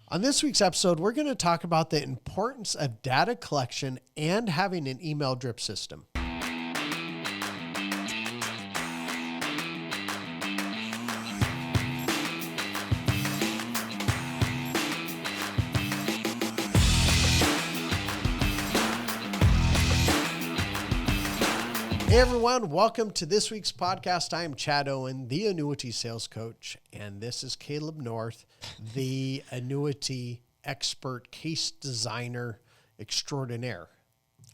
On this week's episode, we're going to talk about the importance of data collection and having an email drip system. Hey everyone, welcome to this week's podcast. I am Chad Owen, the Annuity Sales Coach, and this is Caleb North, the Annuity Expert Case Designer Extraordinaire.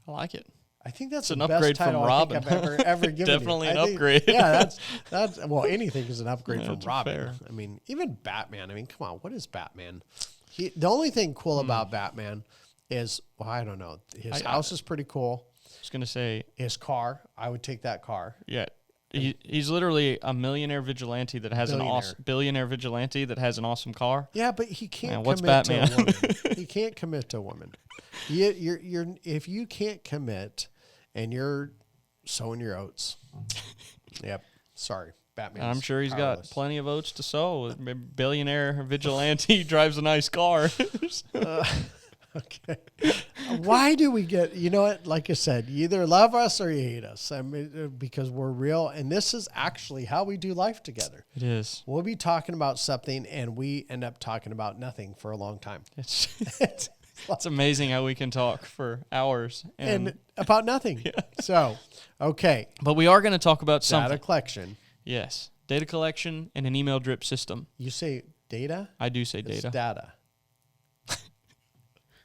I like it. I think that's an the upgrade best title from Robin. I think I've ever given Definitely you. an upgrade. Yeah, that's well, anything is an upgrade Yeah, from that's Robin. fair. I mean, even Batman. I mean, come on, what is Batman? The only thing cool about Batman is, well, I don't know. His house is pretty cool. I was going to say, His car, I would take that car. yeah, he's literally a millionaire vigilante that has billionaire vigilante that has an awesome car. Yeah, but he can't Man, what's commit to a Batman? woman. He can't commit to a woman. You're if you can't commit and you're sowing your oats. Yep. Sorry, Batman. I'm sure he's got plenty of oats to sow. Billionaire vigilante drives a nice car. Okay. Why do we get, you know what, like I said, you either love us or you hate us. I mean, because we're real. And this is actually how we do life together. It is. We'll be talking about something and we end up talking about nothing for a long time. It's amazing how we can talk for hours. And about nothing. Yeah. So, okay. But we are going to talk about something. Data collection. Yes. Data collection and an email drip system. You say data? I do say It's data. data.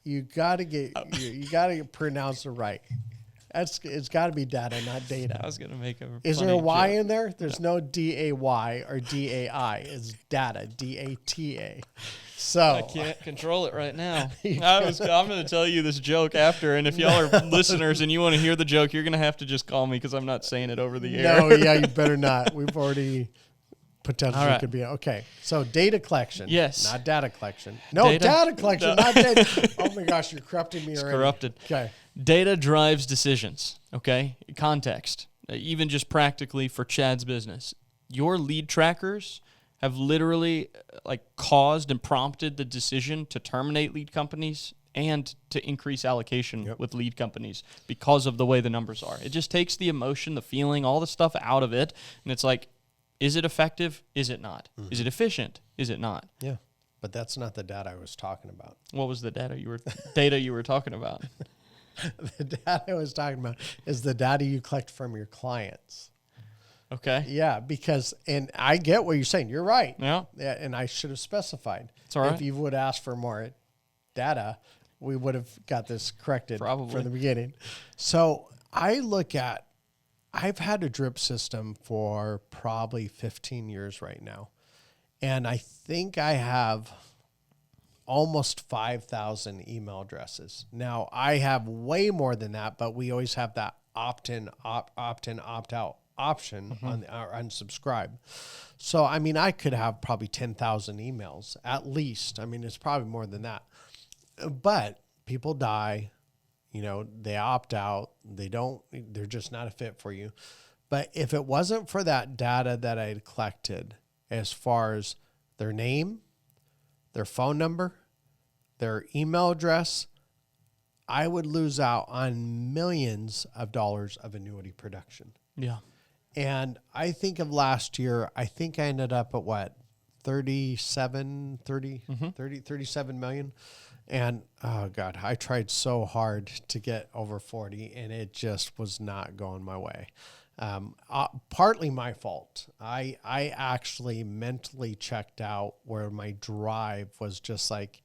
You gotta get you gotta pronounce it right. It's got to be data, not data. I was gonna make a. Is there a Y joke in there? There's no D-A-Y or D-A-I. It's data, D-A-T-A. So I can't control it right now. I'm going to tell you this joke after, and if y'all are listeners and you want to hear the joke, you're going to have to just call me because I'm not saying it over the air. No, yeah, you better not. We've already potentially All right. could be okay. So data collection, Yes. not data collection. No, data collection, not data. Oh my gosh, you're corrupting me already. Corrupted. Okay. Data drives decisions, okay? Context, even just practically for Chad's business. Your lead trackers have literally caused and prompted the decision to terminate lead companies and to increase allocation with lead companies because of the way the numbers are. It just takes the emotion, the feeling, all the stuff out of it, and it's like, is it effective? Is it not? Mm-hmm. Is it efficient? Is it not? Yeah, but that's not the data I was talking about. What was the data you were talking about? The data I was talking about is the data you collect from your clients. Okay. Yeah, because, and I get what you're saying. You're right. Yeah. Yeah, and I should have specified. It's all right. If you would ask for more data, we would have got this corrected Probably from the beginning. So I've had a drip system for probably 15 years right now. And I think I have almost 5,000 email addresses. Now, I have way more than that, but we always have that opt-in, opt-out option on our unsubscribe. So, I mean, I could have probably 10,000 emails at least. I mean, it's probably more than that. But people die, they opt out. They're just not a fit for you. But if it wasn't for that data that I had collected, as far as their name, their phone number, their email address, I would lose out on millions of dollars of annuity production. Yeah. And I think of last year, I think I ended up at 37 million. And oh God, I tried so hard to get over 40 and it just was not going my way. Partly my fault. I actually mentally checked out where my drive was just like,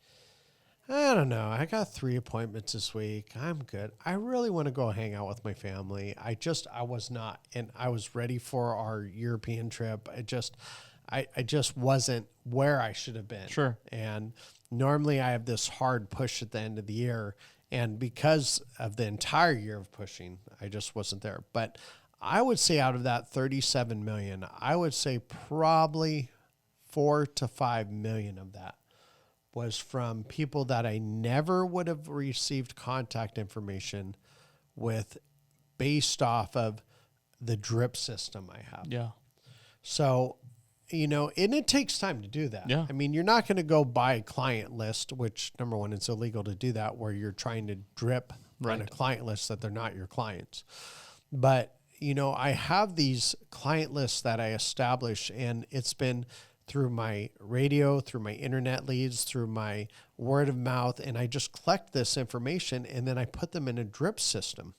I don't know. I got 3 appointments this week. I'm good. I really want to go hang out with my family. I was not, and I was ready for our European trip. I just wasn't where I should have been. Sure. And normally I have this hard push at the end of the year. And because of the entire year of pushing, I just wasn't there. But I would say out of that 37 million, I would say probably 4 to 5 million of that was from people that I never would have received contact information with based off of the drip system I have. Yeah. So And it takes time to do that. Yeah. I mean, you're not going to go buy a client list, which number one, it's illegal to do that, where you're trying to drip on a client list that they're not your clients. But, I have these client lists that I establish, and it's been through my radio, through my internet leads, through my word of mouth, and I just collect this information and then I put them in a drip system.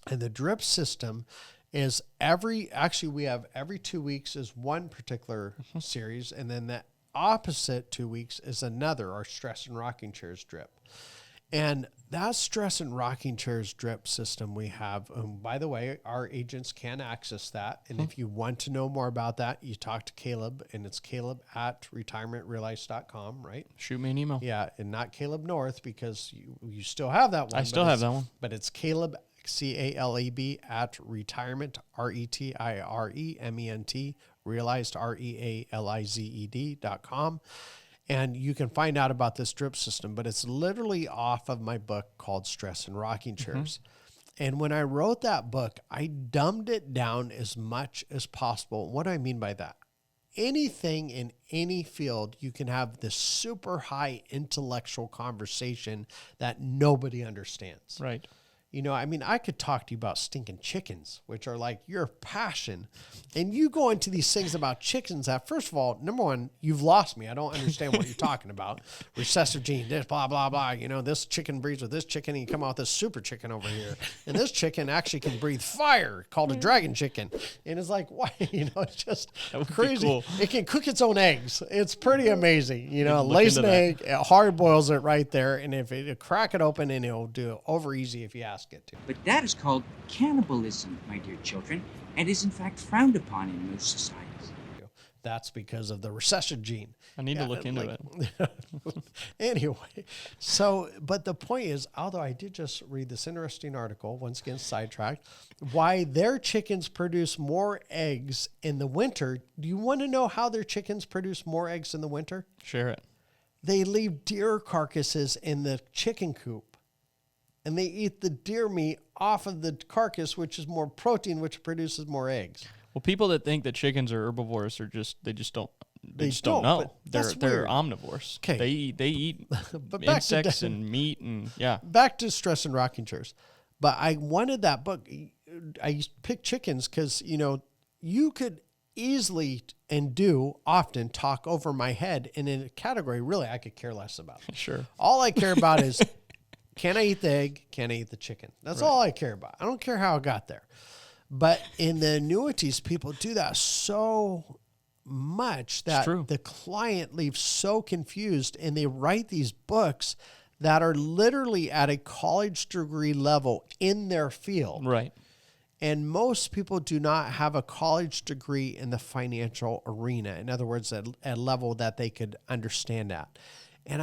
And the drip system is we have every 2 weeks is one particular series, and then the opposite 2 weeks is another, our stress and rocking chairs drip. And that stress and rocking chairs drip system we have, by the way, our agents can access that. And if you want to know more about that, you talk to Caleb, and it's Caleb@retirementrealized.com, right? Shoot me an email. Yeah, and not Caleb North, because you still have that one. I still have that one. But it's Caleb, CALEB, at retirement, RETIREMENT, realized, REALIZED.com. And you can find out about this drip system, but it's literally off of my book called Stress and Rocking Chairs. And when I wrote that book, I dumbed it down as much as possible. What do I mean by that? Anything in any field, you can have this super high intellectual conversation that nobody understands. Right. I could talk to you about stinking chickens, which are like your passion. And you go into these things about chickens that, first of all, number one, you've lost me. I don't understand what you're talking about. Recessive gene, this, blah, blah, blah. This chicken breeds with this chicken, and you come out with this super chicken over here. And this chicken actually can breathe fire, called a dragon chicken. And it's like, why? It's just crazy. Cool. It can cook its own eggs. It's pretty amazing. It lays an egg, it hard boils it right there. And if it crack it open, and it'll do it over easy if you ask it to. But that is called cannibalism, my dear children, and is in fact frowned upon in most societies. That's because of the recessive gene. I need to look into it. Anyway, but the point is, although I did just read this interesting article, once again, sidetracked, why their chickens produce more eggs in the winter. Do you want to know how their chickens produce more eggs in the winter? Share it. They leave deer carcasses in the chicken coop. And they eat the deer meat off of the carcass, which is more protein, which produces more eggs. Well, people that think that chickens are herbivores are just don't know. They're omnivores. Okay. They eat insects and meat and yeah. Back to Stress and Rocking Chairs. But I wanted that book. I picked chickens because, you could easily and do often talk over my head. And in a category, really, I could care less about. Sure. All I care about is, can I eat the egg? Can I eat the chicken? That's all I care about. I don't care how it got there. But in the annuities, people do that so much that the client leaves so confused, and they write these books that are literally at a college degree level in their field. Right. And most people do not have a college degree in the financial arena. In other words, at a level that they could understand at. And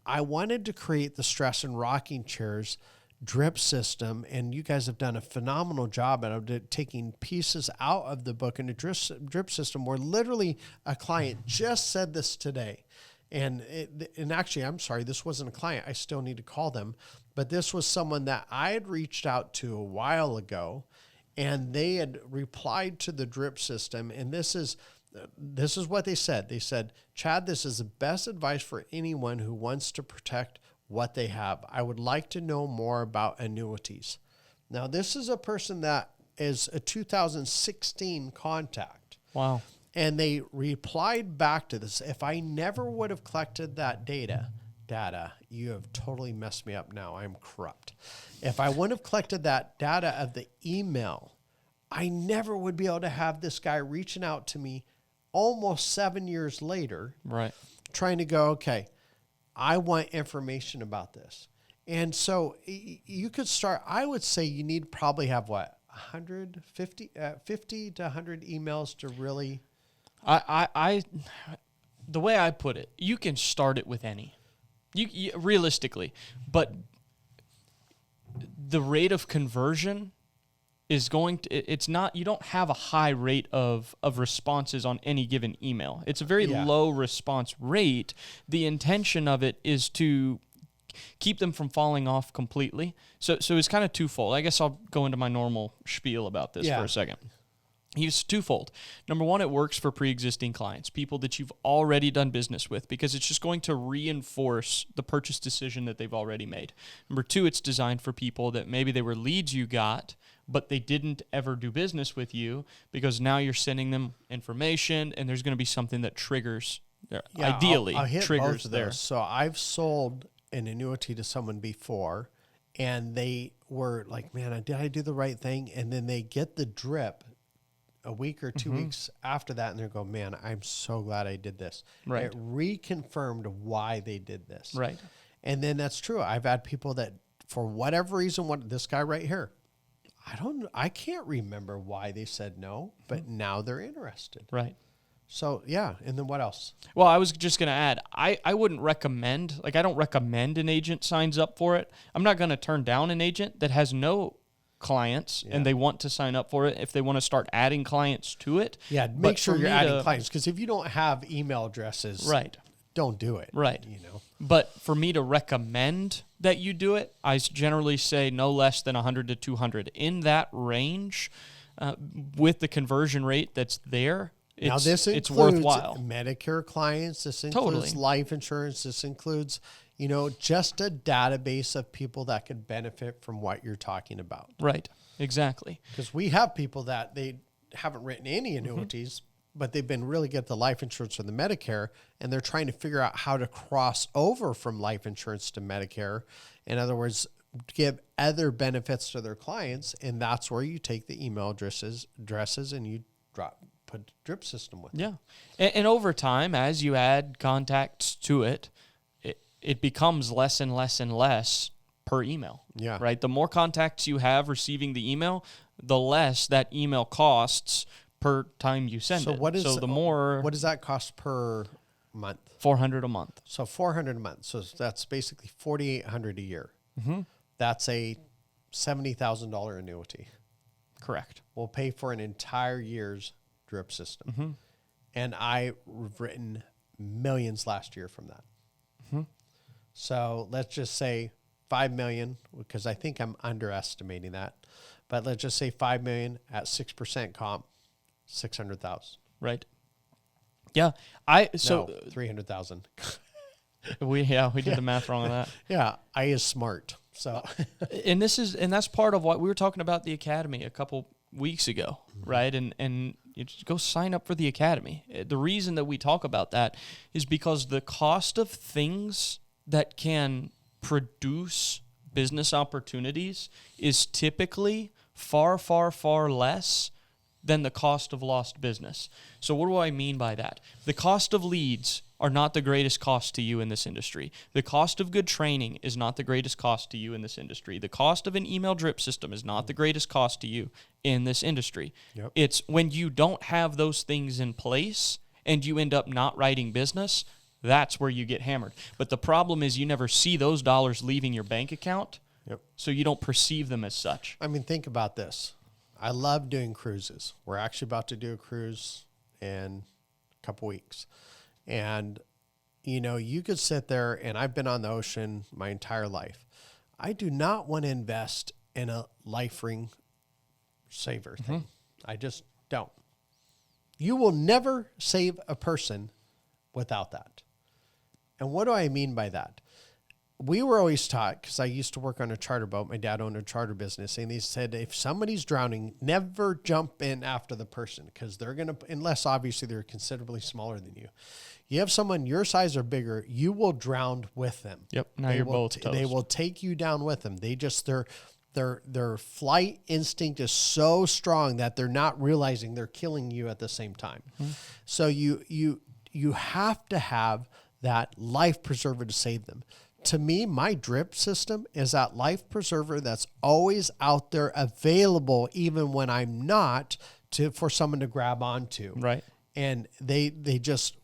I wanted to create the Stress and Rocking Chairs drip system, and you guys have done a phenomenal job at taking pieces out of the book in a drip system where literally a client just said this today. And actually, I'm sorry, this wasn't a client. I still need to call them. But this was someone that I had reached out to a while ago, and they had replied to the drip system. And this is what they said. They said, Chad, this is the best advice for anyone who wants to protect what they have. I would like to know more about annuities. Now, this is a person that is a 2016 contact. Wow. And they replied back to this. If I never would have collected that data, you have totally messed me up now. I'm corrupt. If I wouldn't have collected that data of the email, I never would be able to have this guy reaching out to me almost 7 years later, right, trying to go, okay, I want information about this. And so you could start, I would say you need probably have 50 to 100 emails to really. The way I put it, you can start it with any, you realistically, but the rate of conversion is going to, it's not, you don't have a high rate of responses on any given email. It's a very low response rate. The intention of it is to keep them from falling off completely. So it's kind of twofold. I guess I'll go into my normal spiel about this for a second. It's twofold. Number one, it works for pre-existing clients, people that you've already done business with, because it's just going to reinforce the purchase decision that they've already made. Number two, it's designed for people that maybe they were leads you got, but they didn't ever do business with you, because now you're sending them information and there's going to be something that triggers, ideally, I'll hit triggers both of there. those. So I've sold an annuity to someone before, and they were like, man, did I do the right thing? And then they get the drip a week or 2 weeks after that, and they go, man, I'm so glad I did this. Right. It reconfirmed why they did this. Right. And then that's true. I've had people that, for whatever reason, this guy right here, I can't remember why they said no, but now they're interested. Right. So, yeah. And then what else? Well, I was just going to add, I wouldn't recommend, I don't recommend an agent signs up for it. I'm not going to turn down an agent that has no clients and they want to sign up for it if they want to start adding clients to it. Yeah, But make sure for you're me adding clients, because if you don't have email addresses, Right. don't do it. Right. You know. But for me to recommend that you do it, I generally say no less than 100 to 200. In that range, with the conversion rate that's there, Now, this it's includes worthwhile. Medicare clients. This includes Totally. life insurance. This includes, just a database of people that could benefit from what you're talking about. Right. Exactly. Because we have people that they haven't written any annuities, but they've been really good at the life insurance or the Medicare, and they're trying to figure out how to cross over from life insurance to Medicare. In other words, give other benefits to their clients, and that's where you take the email addresses and you put a drip system with it. Yeah. And over time, as you add contacts to it, it becomes less and less and less per email. Yeah. Right? The more contacts you have receiving the email, the less that email costs per time you send it. What does that cost per month? $400 a month. So $400 a month. So that's basically $4,800 a year. That's a $70,000 annuity. Correct. We'll pay for an entire year's drip system. And I've written millions last year from that. So let's just say 5 million, because I think I'm underestimating that. But let's just say 5 million at 6% comp, 600,000. Right. Yeah. 300,000. We did the math wrong on that. Yeah, I is smart. So and that's part of what we were talking about the academy a couple weeks ago, right? And you just go sign up for the academy. The reason that we talk about that is because the cost of things that can produce business opportunities is typically far, far, far less than the cost of lost business. So what do I mean by that? The cost of leads are not the greatest cost to you in this industry. The cost of good training is not the greatest cost to you in this industry. The cost of an email drip system is not the greatest cost to you in this industry. Yep. It's when you don't have those things in place and you end up not writing business, that's where you get hammered. But the problem is you never see those dollars leaving your bank account, so you don't perceive them as such. I mean, think about this. I love doing cruises. We're actually about to do a cruise in a couple weeks. And, you could sit there, and I've been on the ocean my entire life. I do not want to invest in a life ring saver thing. I just don't. You will never save a person without that. And what do I mean by that? We were always taught, because I used to work on a charter boat. My dad owned a charter business, and he said, if somebody's drowning, never jump in after the person, because they're going to, unless obviously they're considerably smaller than you. You have someone your size or bigger, you will drown with them. Yep. Now you're both toast. They will take you down with them. They just, their flight instinct is so strong that they're not realizing they're killing you at the same time. So you have to have that life preserver to save them. To me, my drip system is that life preserver that's always out there available, even when I'm not, for someone to grab onto. Right. And they just,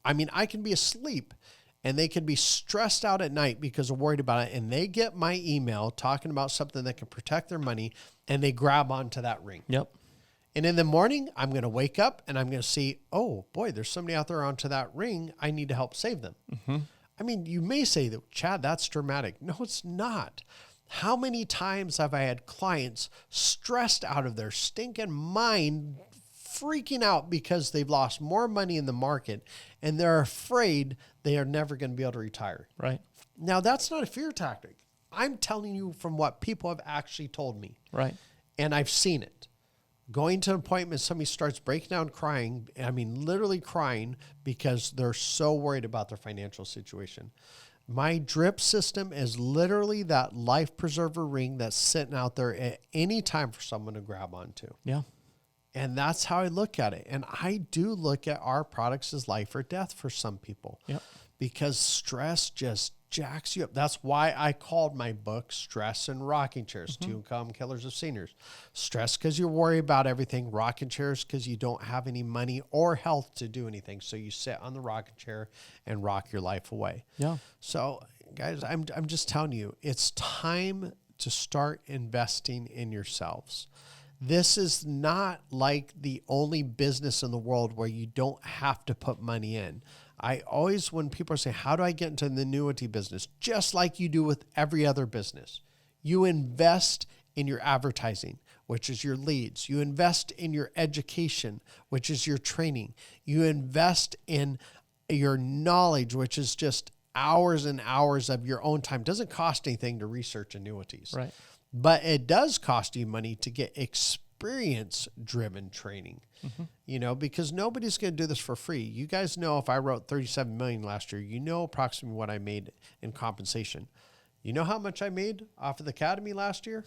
I can be asleep and they can be stressed out at night because they're worried about it. And they get my email talking about something that can protect their money, and they grab onto that ring. Yep. And in the morning, I'm going to wake up and I'm going to see, oh boy, there's somebody out there onto that ring. I need to help save them. You may say that, Chad, that's dramatic. No, it's not. How many times have I had clients stressed out of their stinking mind freaking out because they've lost more money in the market and they're afraid they are never going to be able to retire. Right. Now, that's not a fear tactic. I'm telling you from what people have actually told me. Right. And I've seen it. Going to an appointment, somebody starts breaking down crying. I mean, literally crying because they're so worried about their financial situation. My drip system is literally that life preserver ring that's sitting out there at any time for someone to grab onto. Yeah. And that's how I look at it. And I do look at our products as life or death for some people. Yep. Because stress just jacks you up. That's why I called my book Stress and Rocking Chairs, Two Income Killers of Seniors. Stress because you worry about everything. Rocking chairs because you don't have any money or health to do anything. So you sit on the rocking chair and rock your life away. Yeah. So guys, I'm just telling you, it's time to start investing in yourselves. This is not like the only business in the world where you don't have to put money in. I always, when people are saying, how do I get into the annuity business? Just like you do with every other business. You invest in your advertising, which is your leads. You invest in your education, which is your training. You invest in your knowledge, which is just hours and hours of your own time. It doesn't cost anything to research annuities. Right. But it does cost you money to get experience-driven training, you know, because nobody's going to do this for free. You guys know if I wrote $37 million last year, you know approximately what I made in compensation. You know how much I made off of the Academy last year?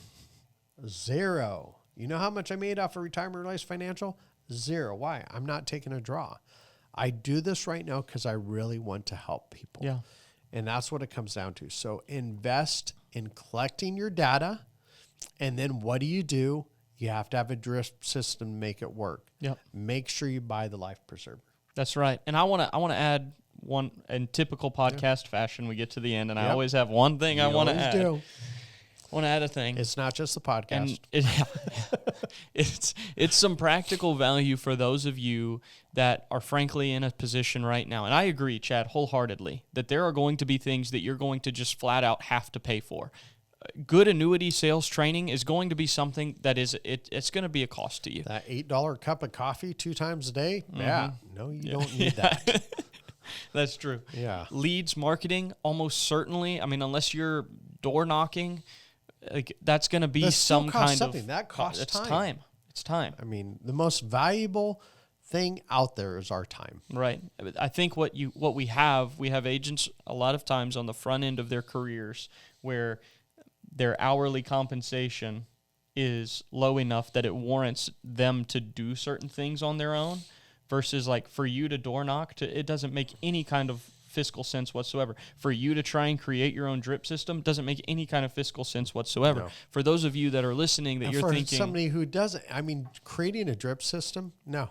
0. You know how much I made off of Retirement Reliance Financial? 0. Why? I'm not taking a draw. I do this right now because I really want to help people. Yeah. And that's what it comes down to. So invest in collecting your data. And then what do? You have to have a drip system to make it work. Yep. Make sure you buy the life preserver. That's right. And I want to add one, in typical podcast fashion, we get to the end, and I always have one thing I want to add. I want to add a thing. It's not just the podcast. And it's some practical value for those of you that are frankly in a position right now. And I agree, Chad, wholeheartedly, that there are going to be things that you're going to just flat out have to pay for. Good annuity sales training is going to be something that it's going to be a cost to you. That $8 cup of coffee 2 times a day? Yeah. No, you don't need that. That's true. Yeah. Leads marketing, almost certainly. I mean, unless you're door knocking, like that's going to be some kind of that costs time. It's time. I mean, the most valuable thing out there is our time. Right. I think what we have agents a lot of times on the front end of their careers where their hourly compensation is low enough that it warrants them to do certain things on their own versus like for you to door knock, it doesn't make any kind of fiscal sense whatsoever. For you to try and create your own drip system doesn't make any kind of fiscal sense whatsoever. No. For those of you that are listening that you're thinking... somebody who doesn't, I mean, creating a drip system, no,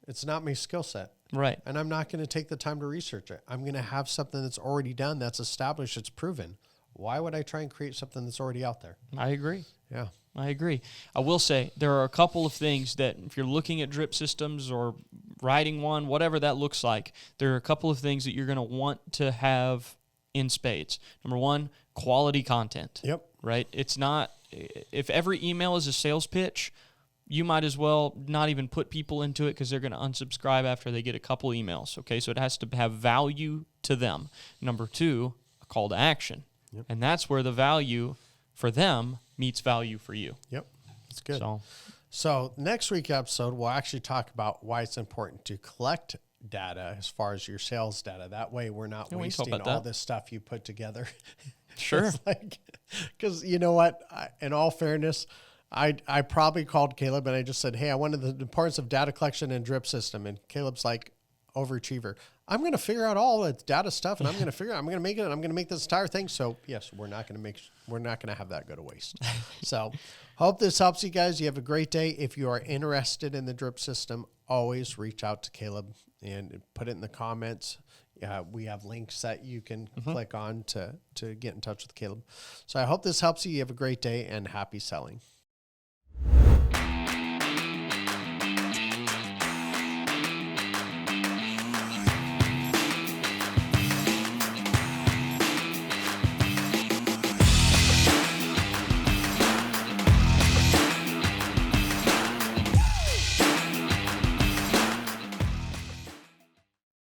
it's not my skill set. Right. And I'm not going to take the time to research it. I'm going to have something that's already done, that's established, it's proven. Why would I try and create something that's already out there? I agree. Yeah. I agree. I will say there are a couple of things that if you're looking at drip systems or writing one, whatever that looks like, there are a couple of things that you're going to want to have in spades. Number one, quality content. Yep. Right? It's not, if every email is a sales pitch, you might as well not even put people into it because they're going to unsubscribe after they get a couple emails. Okay, so it has to have value to them. Number two, a call to action. Yep. And that's where the value for them meets value for you. Yep. That's good. So next week's episode, we'll actually talk about why it's important to collect data as far as your sales data. That way we're not wasting all this stuff you put together. Sure. Because you know what? In all fairness, I probably called Caleb and I just said, hey, I wanted the importance of data collection and drip system. And Caleb's like, overachiever. I'm going to figure out all the data stuff and I'm going to make it, and I'm going to make this entire thing. So yes, we're not going to have that go to waste. So hope this helps you guys. You have a great day. If you are interested in the drip system, always reach out to Caleb and put it in the comments. We have links that you can click on to get in touch with Caleb. So I hope this helps you. You have a great day and happy selling.